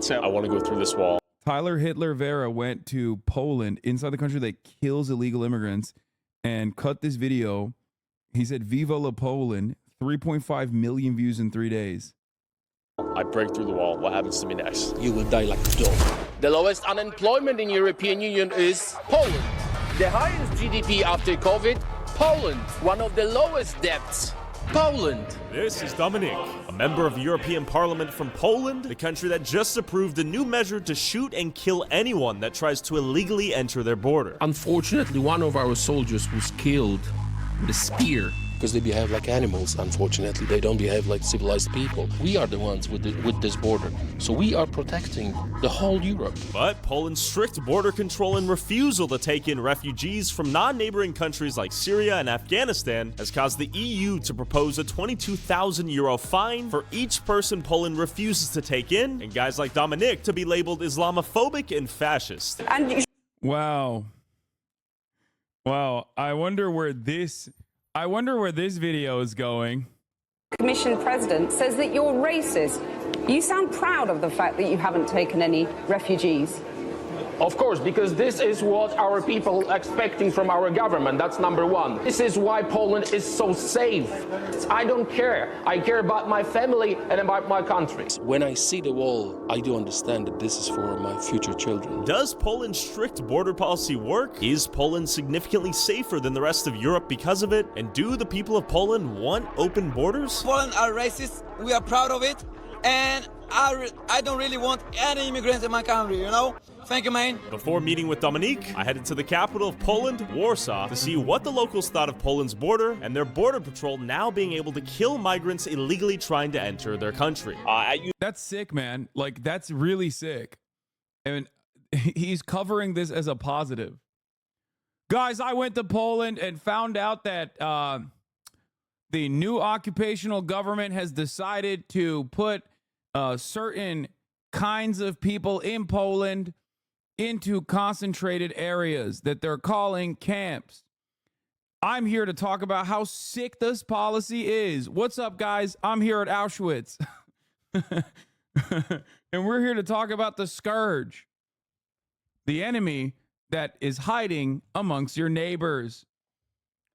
I want to go through this wall. Tyler Oliveira went to Poland, inside the country that kills illegal immigrants, and cut this video. He said, "Viva la Poland," 3.5 million views in 3 days. I break through the wall. What happens to me next? You will die like a dog. The lowest unemployment in European Union is Poland. The highest GDP after COVID, Poland. One of the lowest debts, Poland. This is Dominic, a member of the European Parliament from Poland, the country that just approved a new measure to shoot and kill anyone that tries to illegally enter their border. Unfortunately, one of our soldiers was killed with a spear. Because they behave like animals, unfortunately. They don't behave like civilized people. We are the ones with this border. So we are protecting the whole Europe. But Poland's strict border control and refusal to take in refugees from non-neighboring countries like Syria and Afghanistan has caused the EU to propose a €22,000 fine for each person Poland refuses to take in, and guys like Dominic to be labeled Islamophobic and fascist. Wow. Wow. I wonder where this video is going. Commission president says that you're racist. You sound proud of the fact that you haven't taken any refugees. Of course, because this is what our people are expecting from our government. That's number one. This is why Poland is so safe. I don't care. I care about my family and about my country. When I see the wall, I do understand that this is for my future children. Does Poland's strict border policy work? Is Poland significantly safer than the rest of Europe because of it? And do the people of Poland want open borders? Poland are racist. We are proud of it. And I don't really want any immigrants in my country, you know? Thank you, man. Before meeting with Dominique, I headed to the capital of Poland, Warsaw, to see what the locals thought of Poland's border and their border patrol now being able to kill migrants illegally trying to enter their country. That's sick, man. Like, that's really sick. And he's covering this as a positive. Guys, I went to Poland and found out that the new occupational government has decided to put certain kinds of people in Poland into concentrated areas that they're calling camps. I'm here to talk about how sick this policy is. What's up, guys? I'm here at Auschwitz. And we're here to talk about the scourge, the enemy that is hiding amongst your neighbors.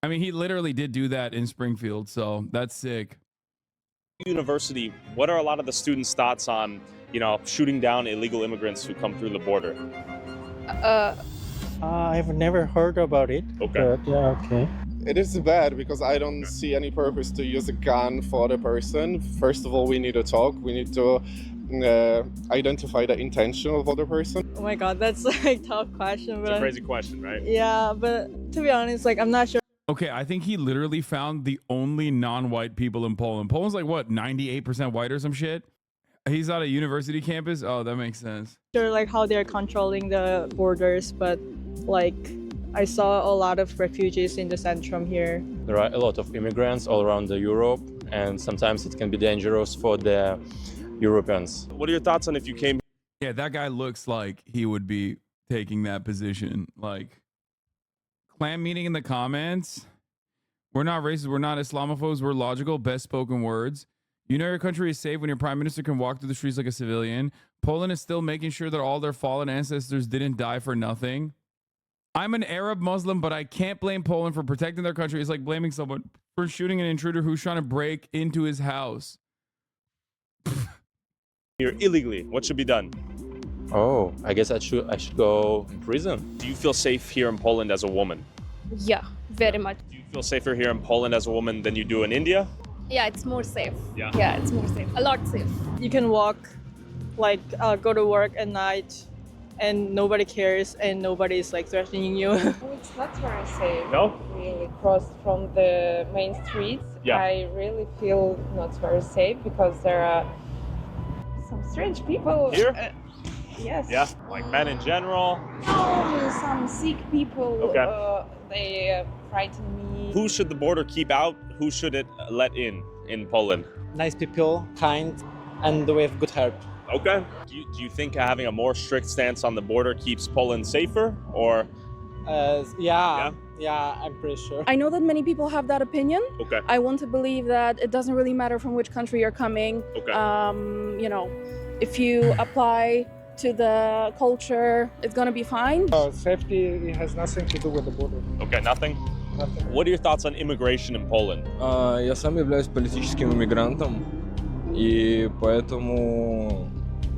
I mean, he literally did do that in Springfield, so that's sick. University, what are a lot of the students' thoughts on, shooting down illegal immigrants who come through the border? I've never heard about it. Okay. But yeah, okay. It is bad because I don't see any purpose to use a gun for the person. First of all, we need to talk. We need to identify the intention of other person. Oh my God, that's like a tough question. It's a crazy question, right? Yeah, but to be honest, I'm not sure. Okay, I think he literally found the only non-white people in Poland. Poland's like, what, 98% white or some shit? He's at a university campus? Oh, that makes sense. Sure, how they're controlling the borders, but I saw a lot of refugees in the Centrum here. There are a lot of immigrants all around Europe, and sometimes it can be dangerous for the Europeans. What are your thoughts on if you came? Yeah, that guy looks like he would be taking that position. Clan meeting in the comments. We're not racist. We're not Islamophobes. We're logical. Best spoken words. You know your country is safe when your prime minister can walk through the streets like a civilian. Poland is still making sure that all their fallen ancestors didn't die for nothing. I'm an Arab Muslim, but I can't blame Poland for protecting their country. It's like blaming someone for shooting an intruder who's trying to break into his house. Here illegally, what should be done? Oh, I guess I should go in prison. Do you feel safe here in Poland as a woman? Yeah, very much. Do you feel safer here in Poland as a woman than you do in India? Yeah, it's more safe. Yeah, it's more safe. A lot safe. You can walk, go to work at night, and nobody cares, and nobody's threatening you. It's not very safe. No? Really cross from the main streets. Yeah. I really feel not very safe because there are some strange people. Here? Yes. Yeah, like men in general? No, some sick people. Okay. They frighten me. Who should the border keep out? Who should it let in Poland? Nice people, kind, and with good heart. Okay. Do you think having a more strict stance on the border keeps Poland safer, or? Yeah, I'm pretty sure. I know that many people have that opinion. Okay. I want to believe that it doesn't really matter from which country you're coming. Okay. You know, if you apply to the culture, it's gonna be fine. Safety has nothing to do with the border. Okay, nothing? Nothing. What are your thoughts on immigration in Poland? Я сам являюсь политическим иммигрантом, и поэтому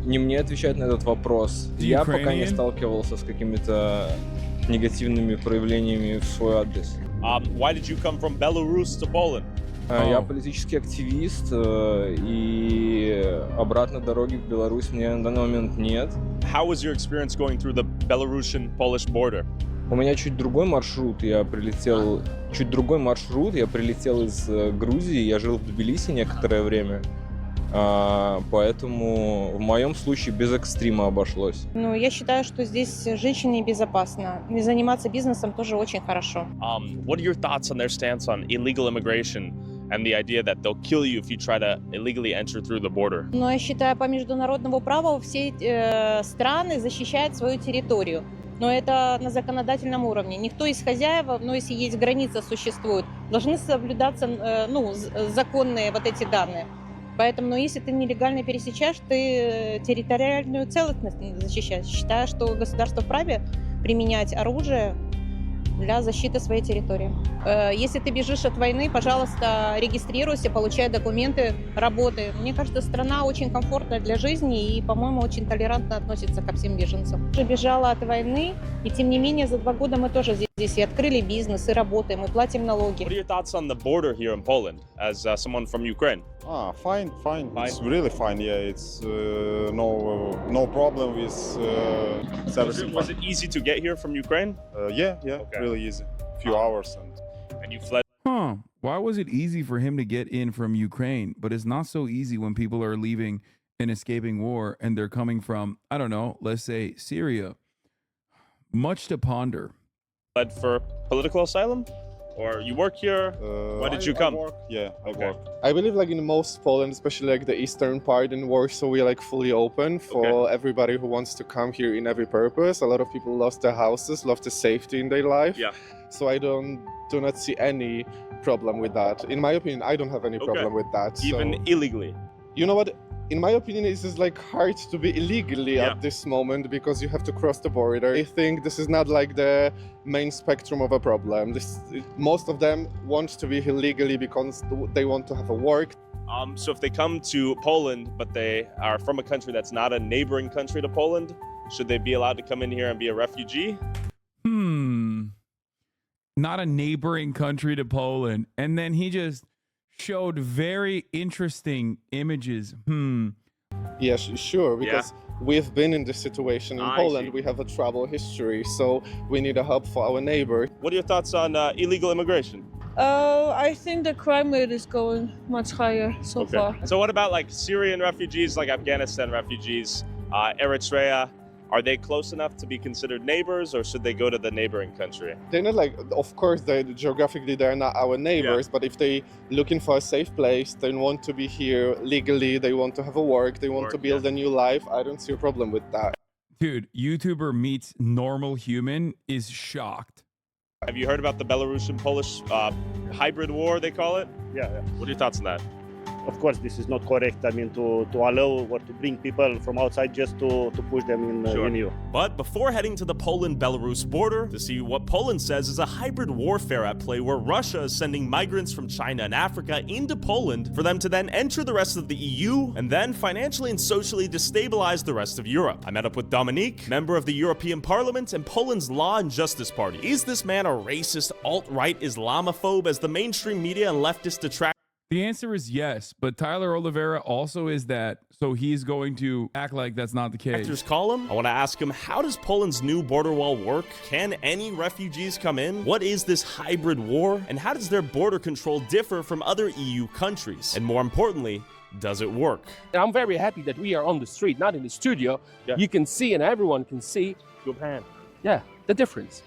не мне отвечать на этот вопрос. Я пока не сталкивался с какими-то негативными проявлениями в свой адрес. Why did you come from Belarus to Poland? Я политический активист, и обратной дороги в Беларусь мне на данный момент нет. How was your experience going through the Belarusian-Polish border? У меня чуть другой маршрут. Я прилетел из Грузии. Я жил в Тбилиси некоторое время. Поэтому в моем случае без экстрима обошлось. Ну, я считаю, что здесь женщине безопасно. И заниматься бизнесом тоже очень хорошо. What are your thoughts on their stance on illegal immigration and the idea that they'll kill you if you try to illegally enter through the border? Но я считаю, по международному праву все страны защищают свою территорию. Но это на законодательном уровне. Никто из хозяев, но если есть граница существует, должны соблюдаться законные вот эти данные. Поэтому, если ты нелегально пересечаешь, ты территориальную целостность защищаешь. Считаю, что государство вправе применять оружие для защиты своей территории. Если ты бежишь от войны, пожалуйста, регистрируйся, получай документы, работай. Мне кажется, страна очень комфортная для жизни и, по-моему, очень толерантно относится ко всем беженцам. Я бежала от войны, и тем не менее за 2 года мы тоже здесь и открыли бизнес, и работаем, и платим налоги. What are your thoughts on the border here in Poland as someone from Ukraine? Fine. It's really fine. Yeah, it's no problem with everything. Was it easy to get here from Ukraine? Yeah, okay. Really easy. A few hours and you fled. Why was it easy for him to get in from Ukraine, but it's not so easy when people are leaving and escaping war and they're coming from, I don't know, let's say Syria? Much to ponder. Fled for political asylum? Or you work here? Why did you come? I work. Yeah, I work. I believe like in most Poland, especially like the eastern part in Warsaw, we're like fully open for everybody who wants to come here in every purpose. A lot of people lost their houses, lost the safety in their life. Yeah. So I do not see any problem with that. In my opinion, I don't have any problem with that. Even illegally? You know what? In my opinion, it is like hard to be illegally at this moment because you have to cross the border. I think this is not like the main spectrum of a problem. Most of them want to be illegally because they want to have a work. So if they come to Poland, but they are from a country that's not a neighboring country to Poland, should they be allowed to come in here and be a refugee? Not a neighboring country to Poland. And then he just showed very interesting images. Yes, sure, because we've been in this situation in Poland. We have a trouble history, so we need a help for our neighbor. What are your thoughts on illegal immigration? I think the crime rate is going much higher so far. So what about like Syrian refugees, like Afghanistan refugees, Eritrea? Are they close enough to be considered neighbors, or should they go to the neighboring country? They're not like, of course, geographically they're not our neighbors, but if they looking for a safe place, they want to be here legally, they want to have a work, they want to build a new life, I don't see a problem with that. Dude, YouTuber meets normal human is shocked. Have you heard about the Belarusian-Polish hybrid war, they call it? Yeah. What are your thoughts on that? Of course, this is not correct. I mean, to allow or to bring people from outside just to push them in EU. But before heading to the Poland-Belarus border to see what Poland says is a hybrid warfare at play where Russia is sending migrants from China and Africa into Poland for them to then enter the rest of the EU and then financially and socially destabilize the rest of Europe. I met up with Dominique, member of the European Parliament and Poland's Law and Justice Party. Is this man a racist, alt-right Islamophobe as the mainstream media and leftist detract? The answer is yes, but Tyler Oliveira also is that, so he's going to act like that's not the case. Actors call him. I want to ask him, how does Poland's new border wall work? Can any refugees come in? What is this hybrid war? And how does their border control differ from other EU countries? And more importantly, does it work? I'm very happy that we are on the street, not in the studio. You can see and everyone can see the difference.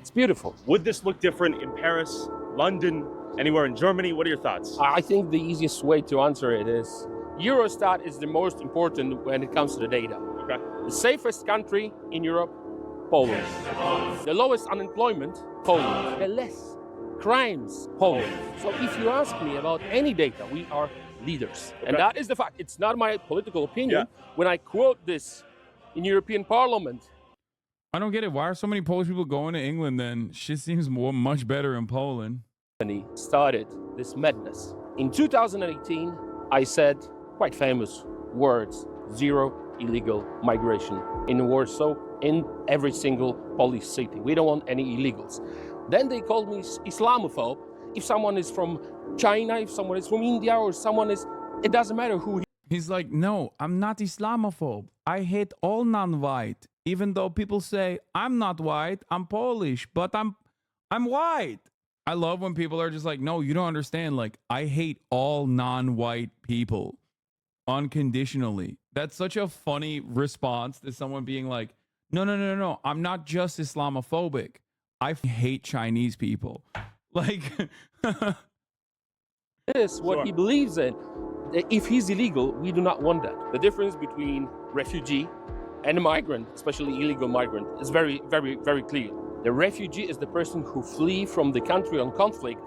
It's beautiful. Would this look different in Paris, London, anywhere in Germany? What are your thoughts? I think the easiest way to answer it is Eurostat is the most important when it comes to the data. Okay. The safest country in Europe, Poland. The lowest unemployment, Poland. The less crimes, Poland. So if you ask me about any data, we are leaders. And that is the fact. It's not my political opinion. When I quote this in European Parliament. I don't get it. Why are so many Polish people going to England then? Shit seems much better in Poland. And he started this madness. In 2018, I said quite famous words: zero illegal migration in Warsaw, in every single Polish city. We don't want any illegals. Then they called me Islamophobe. If someone is from China, if someone is from India, or someone is, it doesn't matter who. He's like, no, I'm not Islamophobe. I hate all non-white. Even though people say I'm not white, I'm Polish, but I'm white. I love when people are just like, no, you don't understand. Like, I hate all non-white people unconditionally. That's such a funny response to someone being like, no, I'm not just Islamophobic. I hate Chinese people. Like, this is what he believes in. If he's illegal, we do not want that. The difference between refugee and a migrant, especially illegal migrant, is very, very, very clear. The refugee is the person who flee from the country of conflict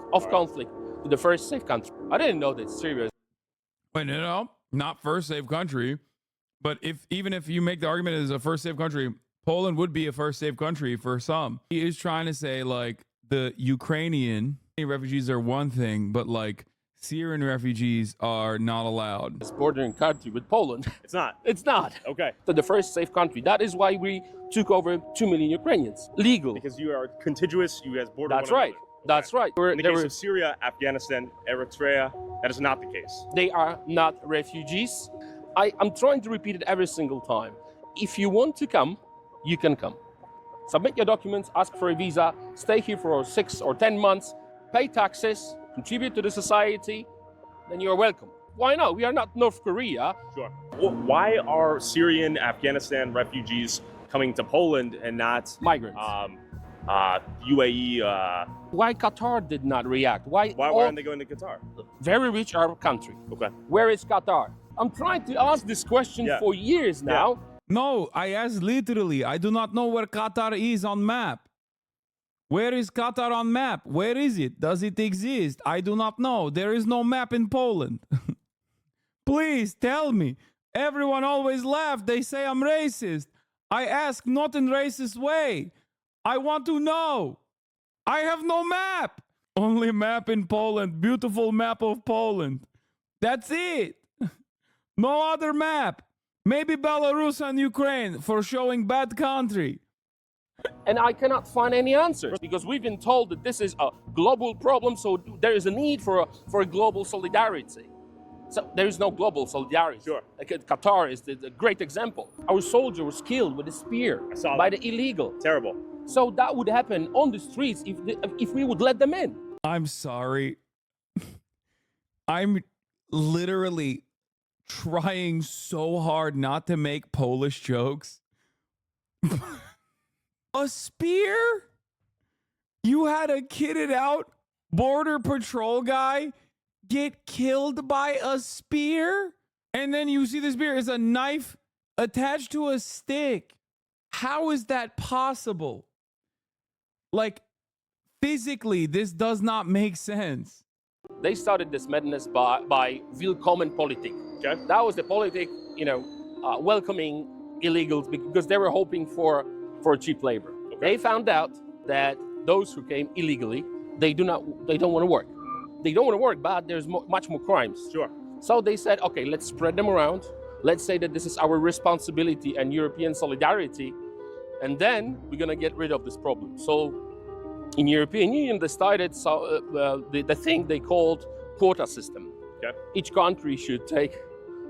to the first safe country. I didn't know that Syria. Wait, no, not first safe country. But even if you make the argument as a first safe country, Poland would be a first safe country for some. He is trying to say like the Ukrainian refugees are one thing, but like Syrian refugees are not allowed. It's bordering country with Poland. It's not. It's not. Okay. So the first safe country. That is why we took over 2 million Ukrainians. Legal. Because you are contiguous, you guys border. That's right. That's right. In the case of Syria, Afghanistan, Eritrea, that is not the case. They are not refugees. I'm trying to repeat it every single time. If you want to come, you can come. Submit your documents, ask for a visa, stay here for 6 or 10 months, pay taxes, contribute to the society, then you're welcome. Why not? We are not North Korea. Sure. Well, why are Syrian, Afghanistan refugees coming to Poland and not migrants? UAE. Why Qatar did not react? Why aren't they going to Qatar? Very rich Arab country. Okay. Where is Qatar? I'm trying to ask this question for years now. No, I asked literally. I do not know where Qatar is on map. Where is Qatar on map? Where is it? Does it exist? I do not know. There is no map in Poland. Please tell me. Everyone always laughs. They say I'm racist. I ask not in racist way. I want to know. I have no map. Only map in Poland. Beautiful map of Poland. That's it. No other map. Maybe Belarus and Ukraine for showing bad country. And I cannot find any answers because we've been told that this is a global problem, so there is a need for a global solidarity. So there is no global solidarity. Sure. Like Qatar is the great example. Our soldier was killed with a spear by the illegal. Terrible. So that would happen on the streets if we would let them in. I'm sorry. I'm literally trying so hard not to make Polish jokes. A spear? You had a kitted out border patrol guy get killed by a spear? And then you see the spear is a knife attached to a stick. How is that possible? Like, physically, this does not make sense. They started this madness by willkommen politik. Okay. That was the politic, welcoming illegals because they were hoping for cheap labor. Okay. They found out that those who came illegally, they don't want to work. They don't want to work, but there's much more crimes. Sure. So they said, okay, let's spread them around. Let's say that this is our responsibility and European solidarity, and then we're gonna get rid of this problem. So, in European Union, they started the thing they called quota system. Okay. Each country should take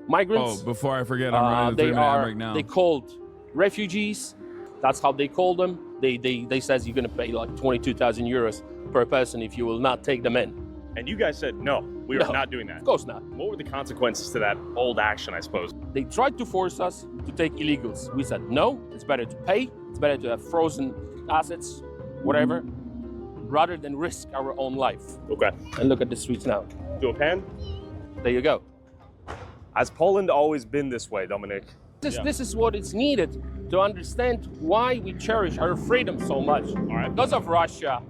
migrants. Oh, before I forget, I'm running the 3-minute ad break now. They called refugees. That's how they called them. They says you're gonna pay like 22,000 euros per person if you will not take them in. And you guys said no, we are not doing that. Of course not. What were the consequences to that old action, I suppose? They tried to force us to take illegals. We said no. It's better to pay. It's better to have frozen assets, whatever, rather than risk our own life. Okay. And look at the streets now. Do a pan? There you go. Has Poland always been this way, Dominic? This is what is needed to understand why we cherish our freedom so much. All right. Because of Russia,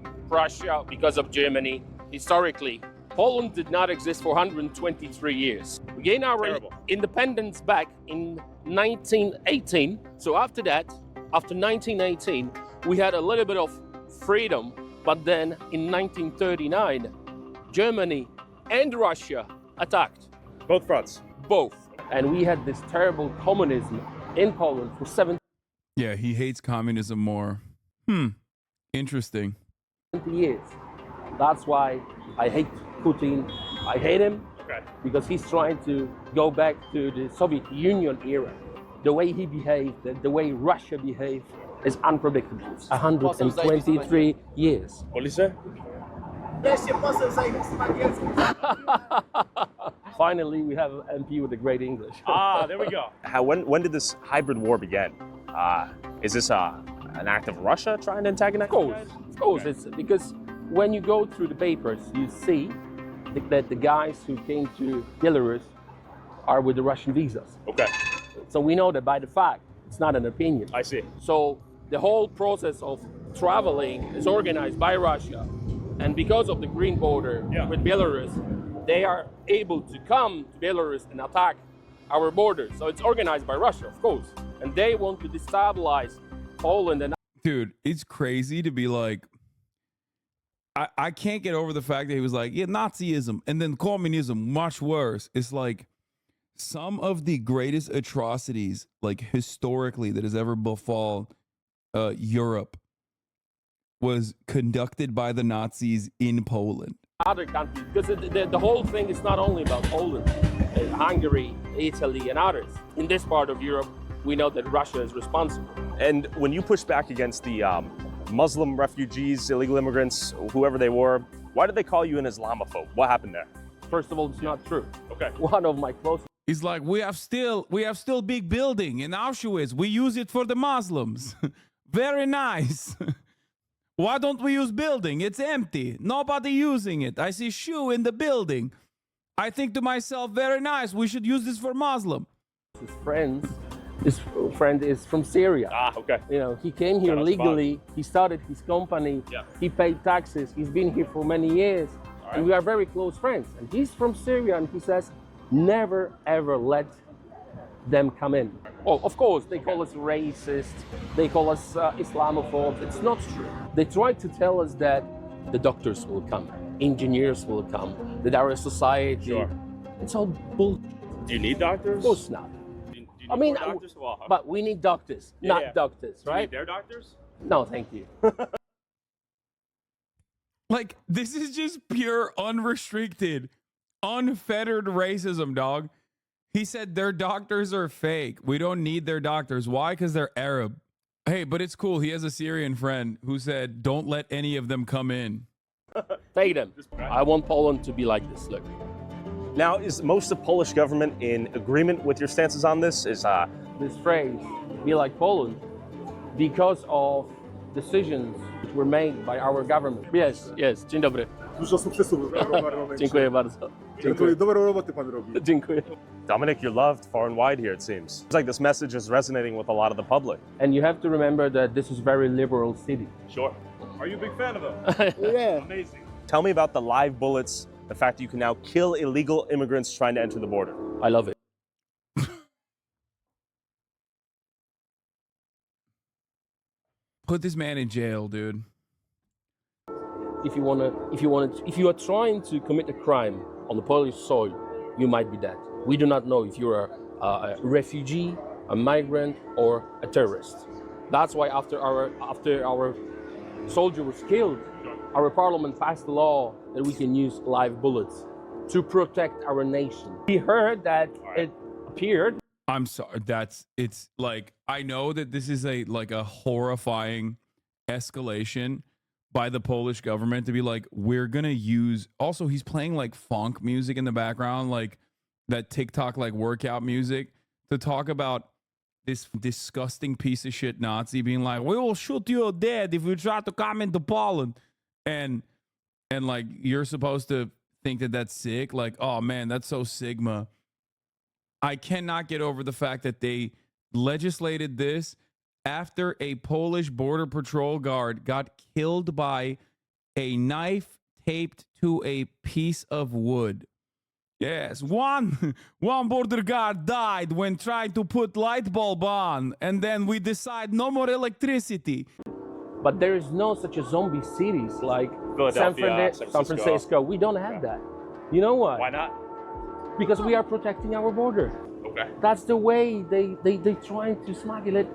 because of Germany, historically, Poland did not exist for 123 years. We gained our independence back in 1918. So after that, after 1918, we had a little bit of freedom. But then in 1939, Germany and Russia attacked. Both fronts. Both. And we had this terrible communism in Poland for 70 Yeah, he hates communism more. Interesting. years. That's why I hate Putin. I hate him because he's trying to go back to the Soviet Union era. The way he behaved, the way Russia behaved is unpredictable. 123 years. Finally, we have an MP with a great English. There we go. When did this hybrid war begin? Is this an act of Russia trying to antagonize? Of course, it's because when you go through the papers, you see that the guys who came to Belarus are with the Russian visas. Okay. So we know that by the fact, it's not an opinion. I see. So the whole process of traveling is organized by Russia. And because of the green border with Belarus, they are able to come to Belarus and attack our borders. So it's organized by Russia, of course. And they want to destabilize Poland. And dude, it's crazy to be like, I can't get over the fact that he was like, yeah, Nazism and then communism, much worse. It's like some of the greatest atrocities, like historically, that has ever befall Europe was conducted by the Nazis in Poland. Other countries, because the whole thing is not only about Poland, Hungary, Italy, and others. In this part of Europe, we know that Russia is responsible. And when you push back against the Muslim refugees, illegal immigrants, whoever they were, why did they call you an Islamophobe? What happened there? First of all, it's not true. Okay. One of my closest. He's like, we have still big building in Auschwitz. We use it for the Muslims. Very nice. Why don't we use building? It's empty. Nobody using it. I see shoe in the building. I think to myself, very nice. We should use this for Muslim. His friend is from Syria. Okay. You know, he came here legally. He started his company. Yeah. He paid taxes. He's been here for many years. And we are very close friends. And he's from Syria, and he says, never ever let them come in. Oh, of course, they call us racist. They call us Islamophobes. It's not true. They try to tell us that the doctors will come, engineers will come, that our society. Sure. It's all bull. Do you need doctors? Of course not. Do you I mean, need doctors? but we need doctors, not doctors, Do you right? need their doctors? No, thank you. Like, this is just pure, unrestricted, unfettered racism, dog. He said their doctors are fake. We don't need their doctors. Why? Because they're Arab. Hey, but it's cool. He has a Syrian friend who said, don't let any of them come in. Take them. I want Poland to be like this. Look. Now, is most of the Polish government in agreement with your stances on this? Is this phrase, be like Poland, because of decisions which were made by our government. Yes. Dzień dobry. Dużo sukcesów w momencie. Dziękuję bardzo. Dziękuję. Dobre roboty pan robi. Dziękuję. Dominic, you're loved far and wide here, it seems. It's like this message is resonating with a lot of the public. And you have to remember that this is a very liberal city. Sure. Are you a big fan of them? Yeah. Amazing. Tell me about the live bullets, the fact that you can now kill illegal immigrants trying to enter the border. I love it. Put this man in jail, dude. If you are trying to commit a crime on the Polish soil, you might be dead. We do not know if you're a refugee, a migrant, or a terrorist. That's why after our soldier was killed, our parliament passed a law that we can use live bullets to protect our nation. We heard that it appeared. I'm sorry. It's like, I know that this is a horrifying escalation by the Polish government to be like, we're going to use, also he's playing like funk music in the background, like that TikTok, like workout music, to talk about this disgusting piece of shit Nazi being like, we will shoot you dead if you try to come into Poland. And like, you're supposed to think that that's sick. Like, oh man, that's so Sigma. I cannot get over the fact that they legislated this after a Polish border patrol guard got killed by a knife taped to a piece of wood. Yes, one border guard died when trying to put light bulb on, and then we decide no more electricity. But there is no such a zombie cities like Philadelphia, San Francisco. We don't have that. You know why? Why not? Because we are protecting our border. Okay. That's the way they trying to smuggle it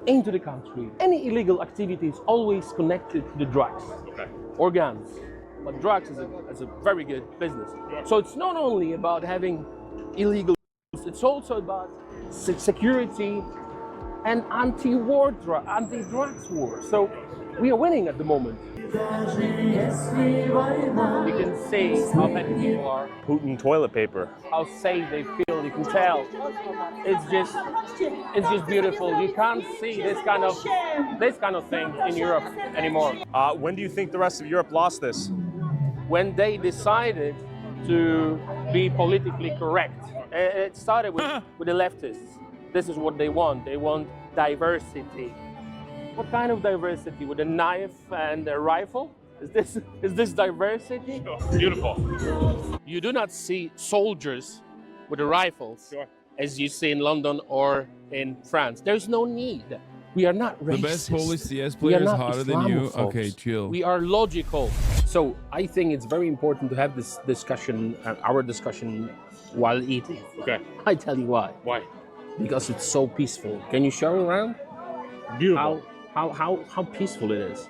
into the country. Any illegal activity is always connected to the drugs or guns. But drugs is a very good business. So it's not only about having illegal, it's also about security and anti-drugs war. So we are winning at the moment. You can see how happy people are. Putin toilet paper. How safe they feel. You can tell. It's just beautiful. You can't see this kind of thing in Europe anymore. When do you think the rest of Europe lost this? When they decided to be politically correct. It started with the leftists. This is what they want. They want diversity. What kind of diversity? With a knife and a rifle? Is this diversity? Beautiful. You do not see soldiers with the rifles as you see in London or in France. There's no need. We are not racist. The best Polish CS player is hotter than you. Okay, chill. We are logical. So I think it's very important to have this discussion, our discussion, while eating. Okay. I tell you why. Why? Because it's so peaceful. Can you show around? Beautiful. How peaceful it is.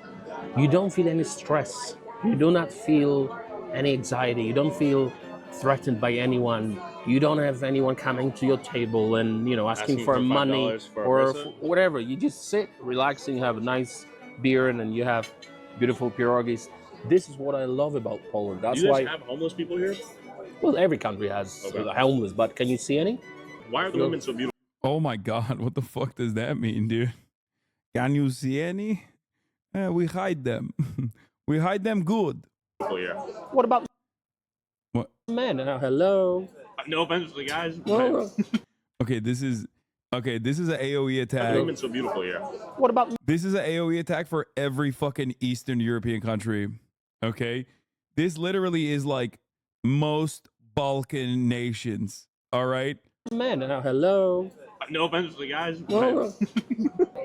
You don't feel any stress. You do not feel any anxiety. You don't feel threatened by anyone. You don't have anyone coming to your table and asking for money or whatever. You just sit, relaxing, have a nice beer, and then you have beautiful pierogies. This is what I love about Poland. That's Do you guys why. have homeless people here? Well, every country has homeless, but can you see any? Why are the women so beautiful? Oh my God, what the fuck does that mean, dude? Can you see any? We hide them. We hide them good. Yeah. What about what? Men? Hello. No offense to the guys. No. Okay, this is an AOE attack. The women so beautiful here. What about? This is an AOE attack for every fucking Eastern European country. Okay, this literally is like most Balkan nations. All right. Men. Hello. No offense to the guys. No.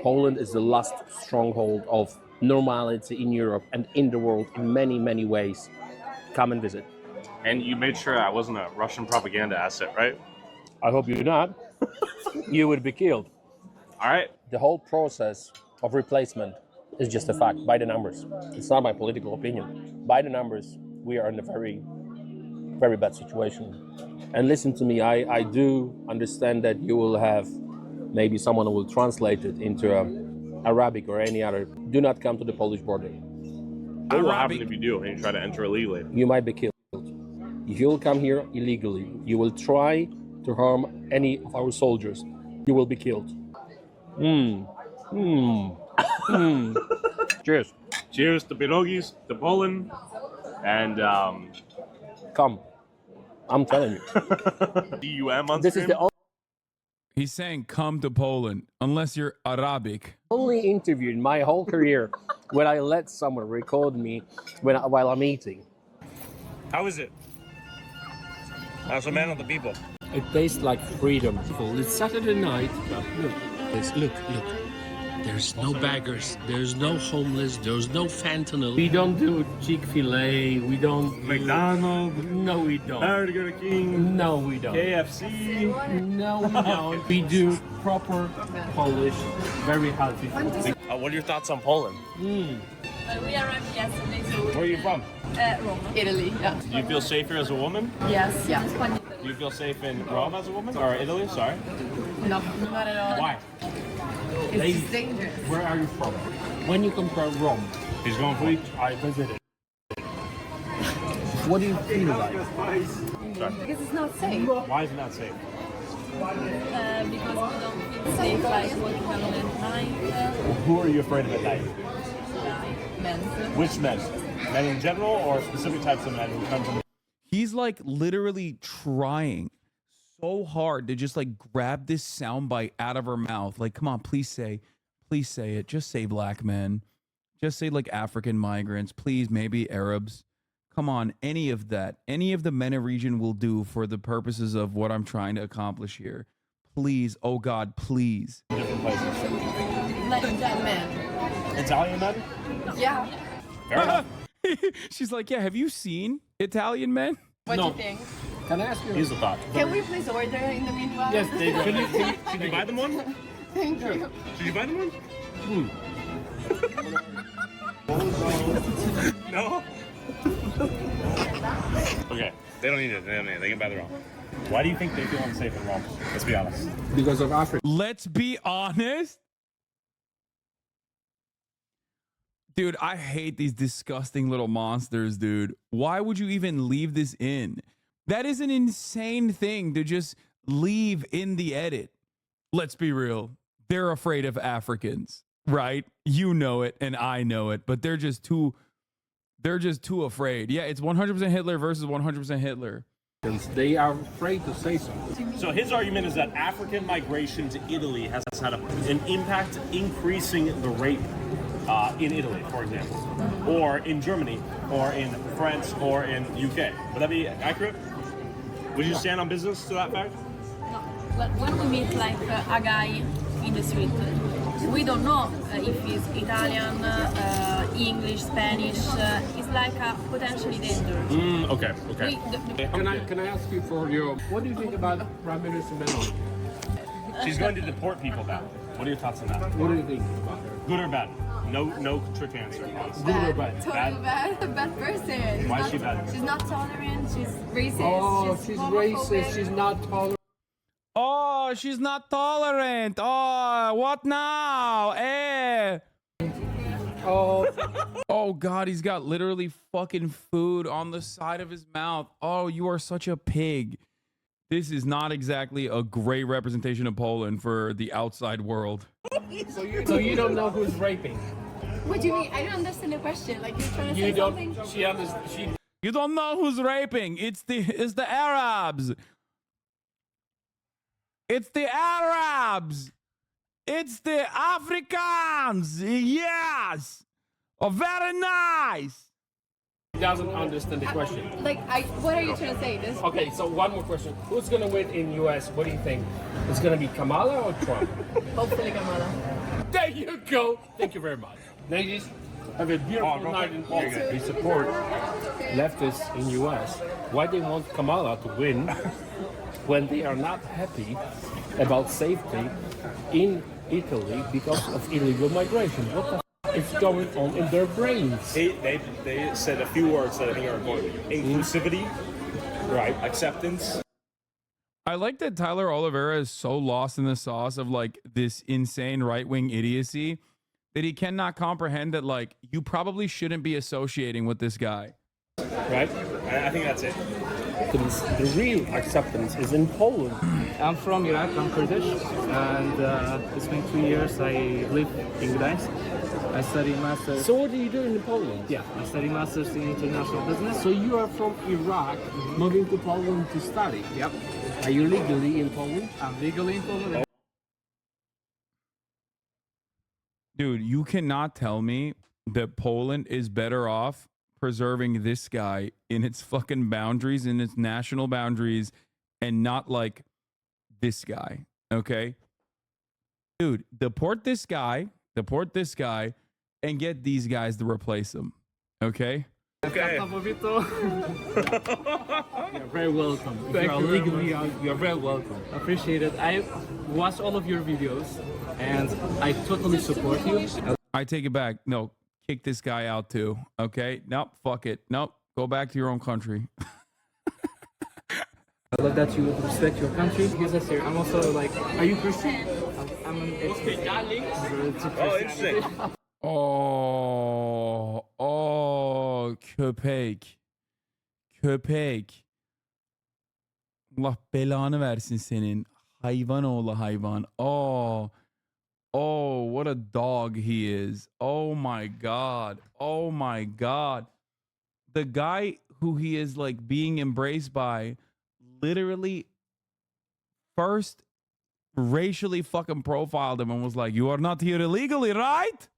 Poland is the last stronghold of normality in Europe and in the world in many, many ways. Come and visit. And you made sure I wasn't a Russian propaganda asset, right? I hope you're not. You would be killed. All right. The whole process of replacement is just a fact, by the numbers. It's not my political opinion. By the numbers, we are in a very, very bad situation. And listen to me, I do understand that you will have maybe someone who will translate it into Arabic or any other. Do not come to the Polish border. What will happen if you do and you try to enter illegally? You might be killed. If you'll come here illegally, you will try to harm any of our soldiers. You will be killed. Cheers. Cheers to pierogis, to Poland, and come. I'm telling you. DUM on This stream? is the He's saying come to Poland unless you're Arabic. only interview in my whole career when I let someone record me while I'm eating. How is it? As a man of the people. It tastes like freedom. It's Saturday night. Look. There's no beggars. There's no homeless. There's no fentanyl. We don't do Chick-fil-A. We don't McDonald's. No, we don't. Burger King. No, we don't. KFC. No, we don't. We do proper Polish, very healthy food. What are your thoughts on Poland? We arrived yesterday, so Where are you from? Rome. Italy, yeah. Do you feel safer as a woman? Yes, yeah. Do you feel safe in Rome as a woman? Or Italy, sorry? No, not at all. Why? It's just dangerous. Where are you from? When you compare Rome, He's going for which I visited, what do you feel like? Because it's not safe. Why is it not safe? Because we don't feel safe, like walking alone at night. Who are you afraid of at night? Men. Which men? Men in general or specific types of men who come to the... He's like literally trying so hard to just like grab this soundbite out of her mouth. Like, come on, please say it. Just say black men. Just say like African migrants. Please, maybe Arabs. Come on, any of that, any of the MENA region will do for the purposes of what I'm trying to accomplish here. Please, oh God, please. Different places. Like that man. Italian men? Yeah. Fair enough. She's like, yeah, have you seen Italian men? What do you think? Can I ask you? Here's the thought. Can we please order in the meanwhile? Yes, they do. Can you buy them one? Thank you. Should you buy them one? No? Okay, they don't need it. They don't need it. They can buy their own. Why do you think they feel unsafe in Rome? Let's be honest. Because of Africa. Let's be honest. Dude, I hate these disgusting little monsters, dude. Why would you even leave this in? That is an insane thing to just leave in the edit. Let's be real. They're afraid of Africans, right? You know it and I know it, but they're just too afraid. Yeah, it's 100% Hitler versus 100% Hitler. They are afraid to say something. So his argument is that African migration to Italy has had an impact increasing the rape in Italy, for example, or in Germany, or in France, or in UK. Would that be accurate? Would you stand on business to that fact? No. When we meet like a guy in the street, we don't know if he's Italian, English, Spanish. It's like a potentially dangerous. Okay. Can I ask you for your? What do you think about Prime Minister Meloni? She's going to deport people now. What are your thoughts on that? What do you think about her? Good or bad? No trick answer. Honestly. Good or bad? Totally bad. A bad person. Why is she bad? She's not tolerant. She's racist. Oh, she's homophobic. racist. She's not tolerant. Oh, she's not tolerant. Oh, what now? Eh. Oh God, he's got literally fucking food on the side of his mouth. Oh, you are such a pig. This is not exactly a great representation of Poland for the outside world. So you don't know who's raping? What do you mean? I don't understand the question. Like you're trying to say something? You don't know who's raping. It's the Arabs. It's the Arabs. It's the Africans. Yes. Oh, very nice. He doesn't understand the question. What are you trying to say? Okay, so one more question. Who's going to win in US? What do you think? It's going to be Kamala or Trump? Hopefully Kamala. There you go. Thank you very much. Ladies, have a beautiful night in Poland. We support leftists in US. Why they want Kamala to win when they are not happy about safety in Italy because of illegal migration? What the is going on in their brains? They said a few words that I think are important. Inclusivity, right? Acceptance. I like that Tyler Oliveira is so lost in the sauce of like this insane right-wing idiocy that he cannot comprehend that like you probably shouldn't be associating with this guy. Right? I think that's it. The real acceptance is in Poland. I'm from Iraq, I'm Kurdish, and it's been 3 years I live in Gdańsk. I study masters. So what do you do in Poland? Yeah, I study masters in international business. So you are from Iraq, moving to Poland to study? Yep. Are you legally in Poland? I'm legally in Poland. Dude, you cannot tell me that Poland is better off preserving this guy in its fucking boundaries, in its national boundaries, and not like this guy, okay? Dude, deport this guy, and get these guys to replace him, okay? Okay. You're very welcome. You're very welcome. Appreciate it. I watched all of your videos, and I totally support you. I take it back. No, kick this guy out too, okay? Nope, fuck it. Nope, go back to your own country. I love that you respect your country. Because I'm also like, are you Christian? I'm an interesting. Köpek. Allah belanı versin senin. Hayvan oğlu hayvan. Oh, what a dog he is. Oh my God. The guy who he is like being embraced by literally first racially fucking profiled him and was like, you are not here illegally, right?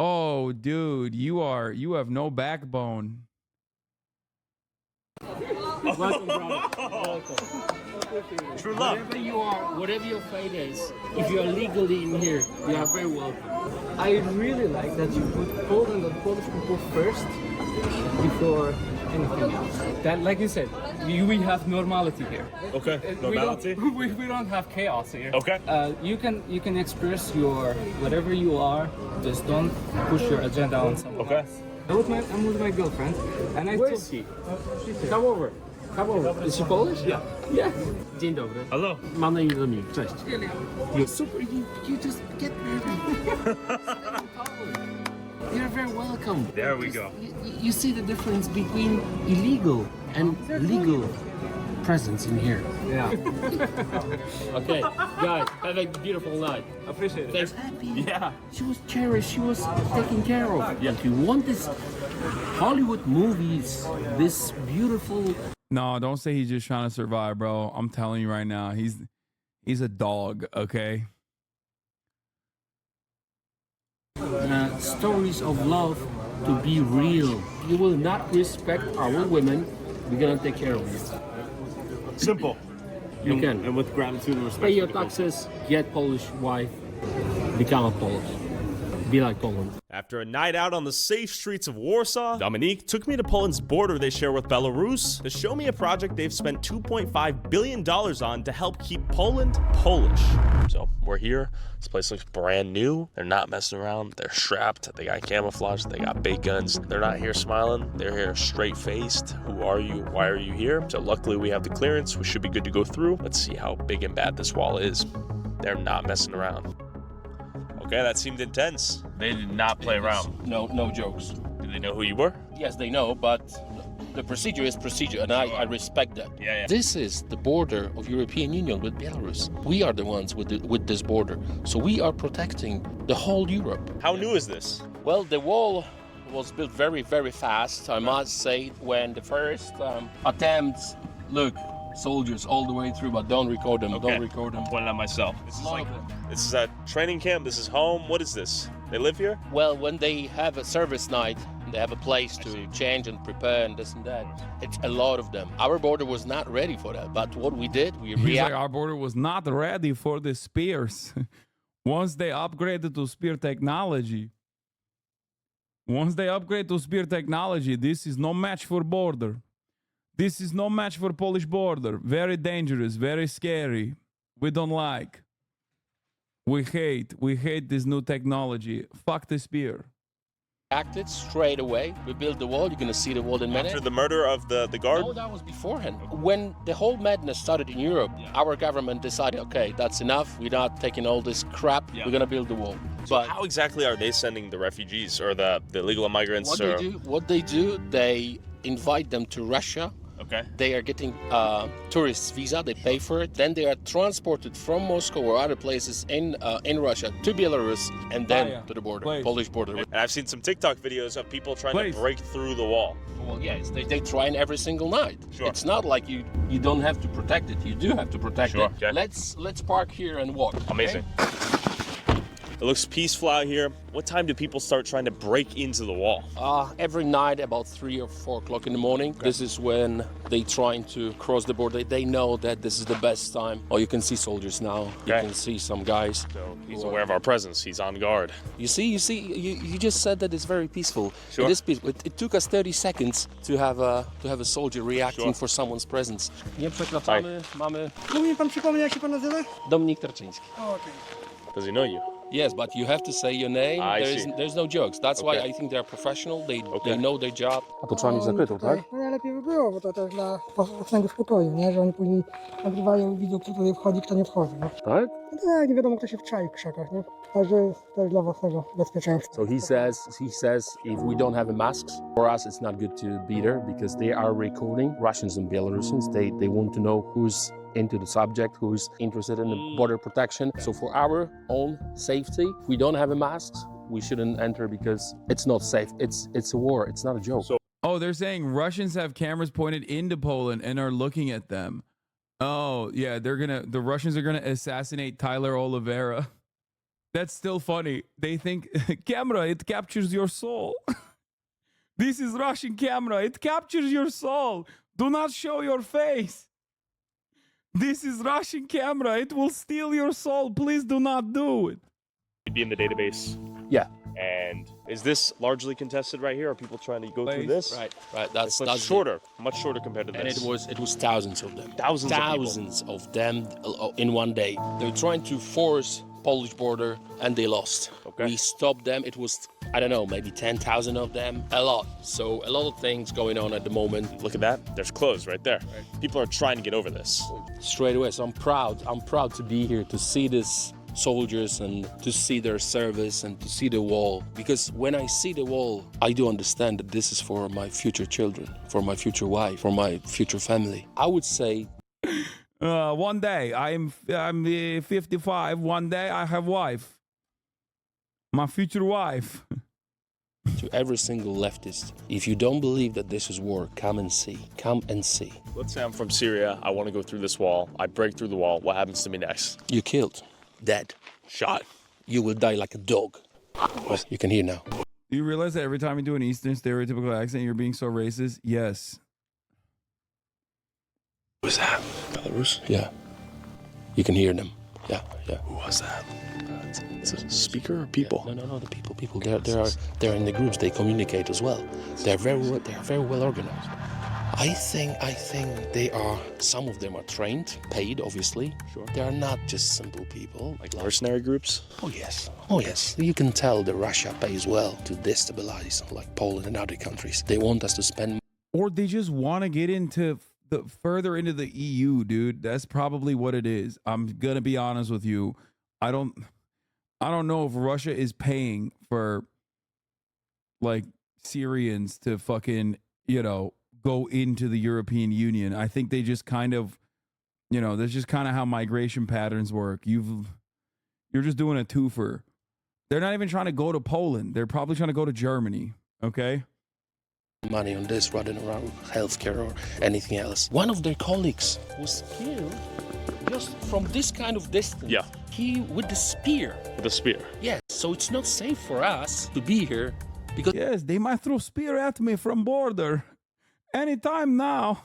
Oh, dude, you have no backbone. Welcome, brother. Welcome. True love. Wherever you are, whatever your fate is, if you are legally in here, you are very welcome. I really like that you put Poland and Polish people first before anything else. That, like you said, we have normality here. Okay, normality. We don't have chaos here. Okay. You can express your whatever you are. Just don't push your agenda on someone else. I'm with my girlfriend, and I Where told is she? Come over. Come over. Is she Polish? Yeah. Yeah. Dzień dobry. Hello. Mam na imię Dominik. Cześć. You're super. You just get married. You're very welcome. There we go. You see the difference between illegal and legal presence in here. Yeah. Okay, guys, have a beautiful night. Appreciate it. Thanks. Happy. Yeah. She was cherished. She was taken care of. Yeah. If you want this Hollywood movies, this beautiful. No, don't say he's just trying to survive, bro. I'm telling you right now, he's a dog, okay? Stories of love to be real. You will not respect our women, we're gonna take care of you. Simple. You can. And with gratitude and respect. Pay your taxes, get Polish wife, become a Polish. Be like Poland. After a night out on the safe streets of Warsaw, Dominique took me to Poland's border they share with Belarus to show me a project they've spent $2.5 billion on to help keep Poland Polish. So we're here. This place looks brand new. They're not messing around. They're strapped. They got camouflage. They got big guns. They're not here smiling. They're here straight-faced. Who are you? Why are you here? So luckily we have the clearance. We should be good to go through. Let's see how big and bad this wall is. They're not messing around. Okay, that seemed intense. They did not play around. No jokes. Do they know who you were? Yes, they know, but the procedure is procedure, and I respect that. Yeah. This is the border of European Union with Belarus. We are the ones with this border, so we are protecting the whole Europe. How new is this? Well, the wall was built very, very fast. I must say, when the first attempts, look, soldiers all the way through, but don't record them. Okay. Don't record them. I'm pointing at myself. This is a training camp. This is home. What is this? They live here? Well, when they have a service night, they have a place to change and prepare and this and that. It's a lot of them. Our border was not ready for that, but what we did, we He's reacted. like, our border was not ready for the spears. Once they upgraded to spear technology, this is no match for border. This is no match for Polish border. Very dangerous, very scary. We don't like. We hate this new technology. Fuck the spear. Acted straight away. We built the wall. You're gonna see the wall in a minute. After the murder of the guard? No, that was beforehand. When the whole madness started in Europe, our government decided, okay, that's enough. We're not taking all this crap. We're gonna build the wall. So but how exactly are they sending the refugees or the illegal immigrants? What they do, they invite them to Russia. Okay. They are getting tourist visa. They pay for it. Then they are transported from Moscow or other places in Russia to Belarus and then to the border, Polish border. And I've seen some TikTok videos of people trying to break through the wall. Well, yes, they try it every single night. Sure. It's not like you don't have to protect it. You do have to protect it. Okay. Let's park here and walk. Amazing. Okay? It looks peaceful out here. What time do people start trying to break into the wall? Every night about 3 or 4 o'clock in the morning. Okay. This is when they trying to cross the border. They know that this is the best time. Oh, you can see soldiers now. Okay. You can see some guys. So he's aware of our presence. He's on guard. You see. You just said that it's very peaceful. Sure. It is peaceful. It took us 30 seconds to have a soldier reacting for someone's presence. Nie przekraczamy. Mamy. Mógł mi pan przypomnieć, jak się pan nazywa? Dominik Tarczyński. Okay. Does he know you? Yes, but you have to say your name. There's no jokes. That's why I think they're professional. They know their job. A to trzeba mieć zakrytą, tak? No najlepiej by było, bo to też dla własnego spokoju, nie? Że oni później nagrywają i widzą, kto tutaj wchodzi, kto nie wchodzi. No. Tak? No tak, nie wiadomo, kto się wczai w krzakach, nie? Także to jest dla własnego bezpieczeństwa. So he says if we don't have masks, for us it's not good to be there because they are recording Russians and Belarusians. They want to know who's into the subject, who's interested in the border protection. So for our own safety, if we don't have a mask, we shouldn't enter because it's not safe. It's a war. It's not a joke. Oh, they're saying Russians have cameras pointed into Poland and are looking at them. Oh, yeah, the Russians are gonna assassinate Tyler Oliveira. That's still funny. They think, camera, it captures your soul. This is Russian camera. It captures your soul. Do not show your face. This is Russian camera. It will steal your soul. Please do not do it. You'd be in the database. Yeah. And is this largely contested right here? Are people trying to go through this? Right. That's shorter, much shorter compared to and this. it was thousands of them. Thousands of them in one day. They were trying to force Polish border and they lost. Okay. We stopped them. It was, I don't know, maybe 10,000 of them. A lot. So a lot of things going on at the moment. Look at that. There's clothes right there. People are trying to get over this. Straight away. So I'm proud to be here, to see this soldiers and to see their service and to see the wall. Because when I see the wall, I do understand that this is for my future children, for my future wife, for my future family. I would say one day I'm 55. One day I have wife, my future wife. To every single leftist, if you don't believe that this is war, come and see. Come and see. Let's say I'm from Syria. I want to go through this wall. I break through the wall. What happens to me next? You're killed, dead, shot. You will die like a dog. You can hear now. Do you realize that every time you do an Eastern stereotypical accent, you're being so racist? Yes. Who was that? Belarus? Yeah. You can hear them. Yeah. Who was that? It's a speaker or people? Yeah. No, the people. They're in the groups. They communicate as well. They're very well organized. I think they are. Some of them are trained, paid, obviously. Sure. They are not just simple people. Like mercenary groups? Oh yes. You can tell that Russia pays well to destabilize, like Poland and other countries. They want us to spend. Or they just want to get into further into the EU, dude. That's probably what it is. I'm gonna be honest with you. I don't know if Russia is paying for like Syrians to fucking, go into the European Union. I think they just kind of, that's just kind of how migration patterns work. You're just doing a twofer. They're not even trying to go to Poland. They're probably trying to go to Germany. Okay. Money on this rather than around healthcare or anything else. One of their colleagues was killed just from this kind of distance. Yeah. He with the spear. With a spear. Yes. So it's not safe for us to be here because yes, they might throw spear at me from border anytime now.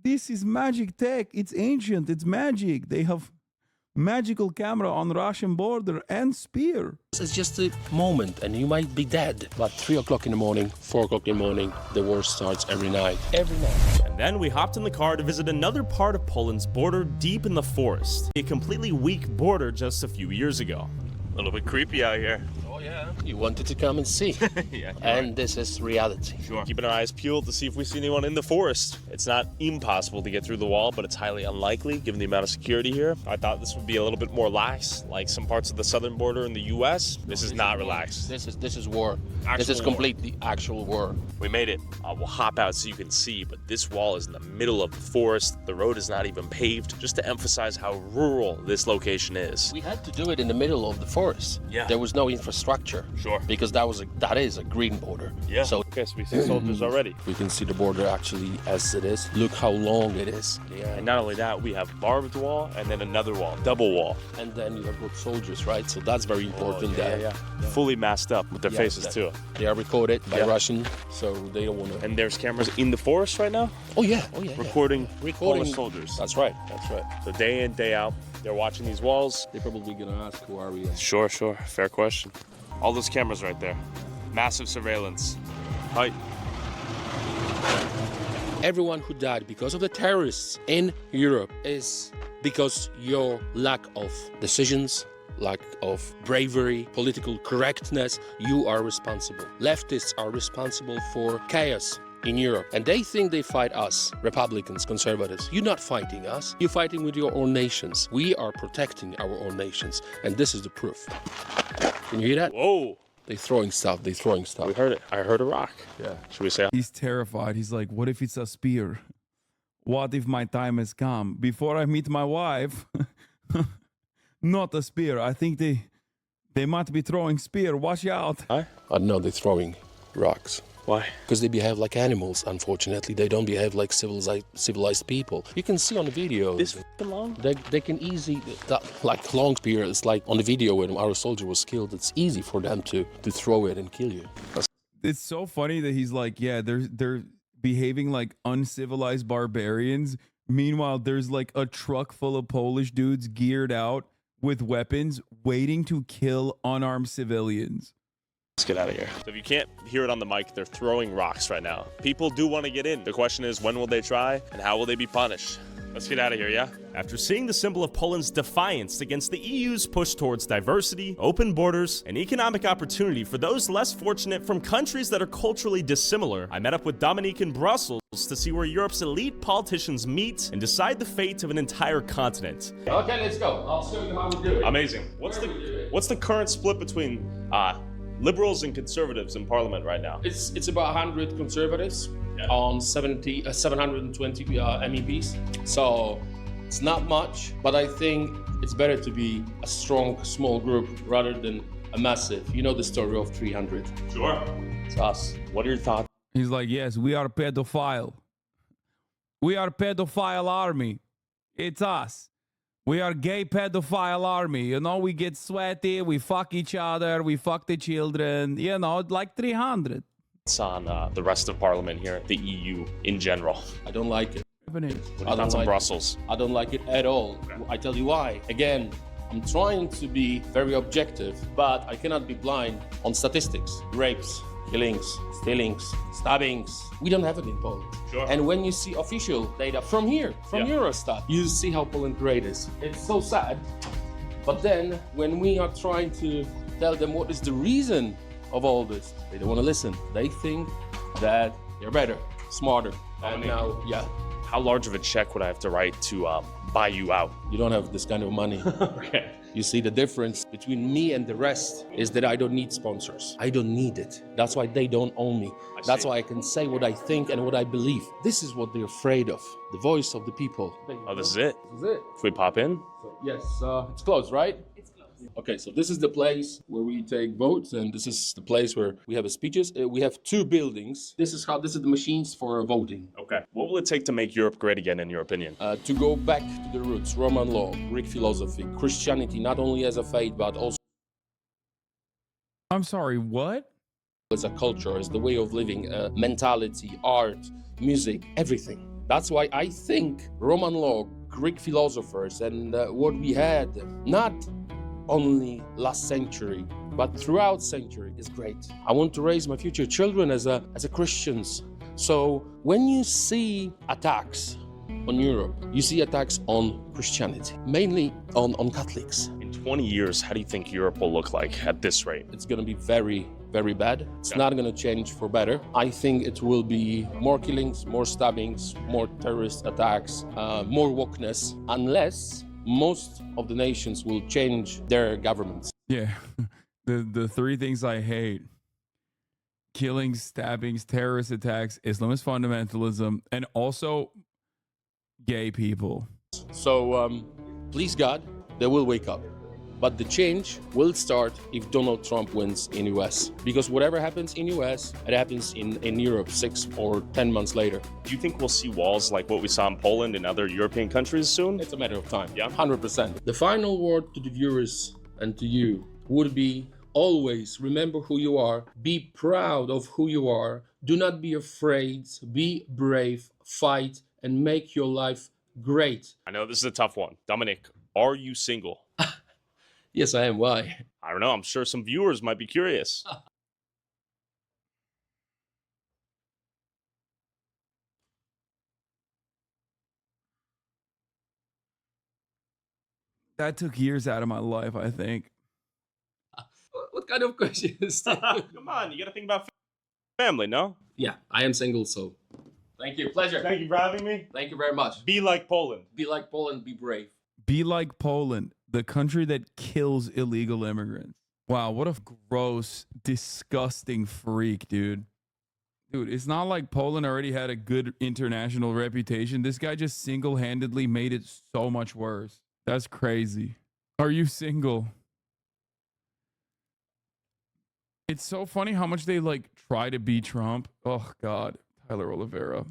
This is magic tech. It's ancient. It's magic. They have magical camera on Russian border and spear. It's just a moment and you might be dead. But 3 o'clock in the morning, 4 o'clock in the morning, the war starts every night. Every night. And then we hopped in the car to visit another part of Poland's border deep in the forest. A completely weak border just a few years ago. A little bit creepy out here. Oh yeah. You wanted to come and see. Yeah. And this is reality. Sure. Keeping our eyes peeled to see if we see anyone in the forest. It's not impossible to get through the wall, but it's highly unlikely given the amount of security here. I thought this would be a little bit more lax, like some parts of the southern border in the U.S. This is not relaxed. This is war. Actual this is war. completely actual war. We made it. We'll hop out so you can see, but this wall is in the middle of the forest. The road is not even paved, just to emphasize how rural this location is. We had to do it in the middle of the forest. Yeah. There was no infrastructure. Sure. Because that is a green border. Yeah. So okay, so we see soldiers already. We can see the border actually as it is. Look how long it is. Yeah. And not only that, we have barbed wall and then another wall, double wall. And then you have good soldiers, right? So that's very important. Yeah. Fully masked up with their faces too. They are recorded by Russian, so they don't want to. And there's cameras in the forest right now? Oh yeah. Recording Polish soldiers. That's right. So day in, day out, they're watching these walls. They're probably gonna ask, who are we? Sure. Fair question. All those cameras right there. Massive surveillance. Right. Everyone who died because of the terrorists in Europe is because your lack of decisions, lack of bravery, political correctness, you are responsible. Leftists are responsible for chaos in Europe. And they think they fight us, Republicans, conservatives. You're not fighting us. You're fighting with your own nations. We are protecting our own nations. And this is the proof. Can you hear that? Whoa. They're throwing stuff. We heard it. I heard a rock. Yeah. Should we say? He's terrified. He's like, what if it's a spear? What if my time has come? Before I meet my wife, not a spear. I think they might be throwing spear. Watch out. I don't know. They're throwing rocks. Why? Because they behave like animals, unfortunately. They don't behave like civilized people. You can see on the video. This long? They can easily, like long spear, it's like on the video when our soldier was killed, it's easy for them to throw it and kill you. It's so funny that he's like, yeah, they're behaving like uncivilized barbarians. Meanwhile, there's like a truck full of Polish dudes geared out with weapons waiting to kill unarmed civilians. Let's get out of here. So if you can't hear it on the mic, they're throwing rocks right now. People do want to get in. The question is, when will they try and how will they be punished? Let's get out of here, yeah? After seeing the symbol of Poland's defiance against the EU's push towards diversity, open borders, and economic opportunity for those less fortunate from countries that are culturally dissimilar, I met up with Dominique in Brussels to see where Europe's elite politicians meet and decide the fate of an entire continent. Okay, let's go. I'll show you how we do it. Amazing. What's the current split between liberals and conservatives in parliament right now? It's about 100 conservatives on 720 MEPs. So it's not much, but I think it's better to be a strong, small group rather than a massive. You know the story of 300. Sure. It's us. What are your thoughts? He's like, yes, we are pedophile. We are pedophile army. It's us. We are gay pedophile army. You know, we get sweaty, we fuck each other, we fuck the children, you know, like 300. It's on the rest of parliament here, the EU in general. I don't like it. What are your thoughts on Brussels? I don't like it at all. Okay. I tell you why. Again, I'm trying to be very objective, but I cannot be blind on statistics. Rapes, killings, stealings, stabbings. We don't have it in Poland. Sure. And when you see official data from here, from Eurostat, you see how Poland great is. It's so sad. But then when we are trying to tell them what is the reason of all this, they don't want to listen. They think that they're better, smarter. And now, how large of a check would I have to write to buy you out? You don't have this kind of money. Okay. You see, the difference between me and the rest is that I don't need sponsors. I don't need it. That's why they don't own me. That's why I can say what I think and what I believe. This is what they're afraid of. The voice of the people. Oh, this is it? This is it. If we pop in? Yes, it's closed, right? It's closed. Okay, so this is the place where we take votes, and this is the place where we have speeches. We have two buildings. This is the machines for voting. Okay. What will it take to make Europe great again, in your opinion? To go back to the roots, Roman law, Greek philosophy, Christianity, not only as a faith, but also I'm sorry, what? as a culture, as the way of living, mentality, art, music, everything. That's why I think Roman law, Greek philosophers, and what we had, not only last century, but throughout century, is great. I want to raise my future children as a Christians. So when you see attacks on Europe, you see attacks on Christianity, mainly on Catholics. In 20 years, how do you think Europe will look like at this rate? It's going to be very, very bad. It's not going to change for better. I think it will be more killings, more stabbings, more terrorist attacks, more wokeness, unless most of the nations will change their governments. Yeah, the three things I hate: killings, stabbings, terrorist attacks, Islamist fundamentalism, and also gay people. So please God, they will wake up. But the change will start if Donald Trump wins in US. Because whatever happens in US, it happens in Europe 6 or 10 months later. Do you think we'll see walls like what we saw in Poland and other European countries soon? It's a matter of time, 100%. The final word to the viewers and to you would be always remember who you are, be proud of who you are, do not be afraid, be brave, fight, and make your life great. I know this is a tough one. Dominic, are you single? Yes, I am. Why? I don't know. I'm sure some viewers might be curious. That took years out of my life, I think. What kind of question is that? Come on, you got to think about family, no? Yeah, I am single, so thank you. Pleasure. Thank you for having me. Thank you very much. Be like Poland. Be like Poland, be brave. Be like Poland, the country that kills illegal immigrants. Wow, what a gross, disgusting freak, dude. Dude, it's not like Poland already had a good international reputation. This guy just single-handedly made it so much worse. That's crazy. Are you single? It's so funny how much they like try to be Trump. Oh God, Tyler Oliveira.